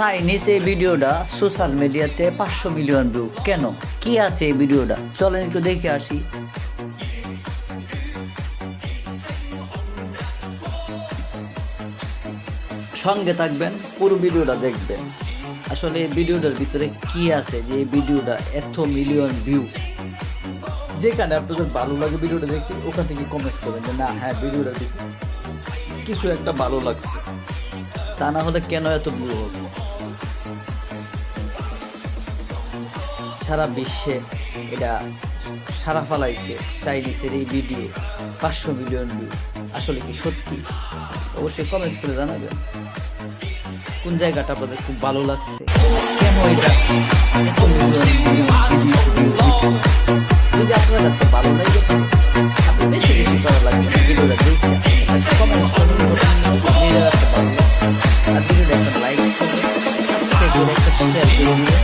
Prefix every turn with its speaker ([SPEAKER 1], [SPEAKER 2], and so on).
[SPEAKER 1] Chinese এই ভিডিওটা social মিডিয়াতে 500 মিলিয়ন ভিউ কেন? কি আছে এই ভিডিওটা? চলেন একটু দেখে আসি। সঙ্গে থাকবেন, পুরো ভিডিওটা দেখবেন। আসলে এই ভিডিওটার ভিতরে কি আছে যে এই ভিডিওটা এত মিলিয়ন ভিউ। যেখানে আপনাদের ভালো লাগে ভিডিওটা দেখে ওখান থেকে কমেন্ট করবেন যে না হ্যাঁ ভিডিওটা দেখে কিছু একটা ভালো লাগছে, তা না হলে কেন এত ভিউ হবে? সারা বিশ্বে এটা সারা ফালাইছে চাইনিজের এই ভিডিও 500 মিলিয়ন ভিউ। আসলে কি সত্যি? অবশ্যই কমেন্টস করে জানাবেন কোন জায়গাটা আপনাদের খুব ভালো লাগছে, কেন এটা এত মিলিয়ন ভিউ। যদি আপনার কাছে ভালো লাগে আপনি বেশি বেশি করা লাগবে ভিডিওটা দেখে কমেন্টস করবেন ভিডিওটা ভালো লাগছে। আর ভিডিওটা একটা লাইক করবেন, একটা শেয়ার করে দিবেন।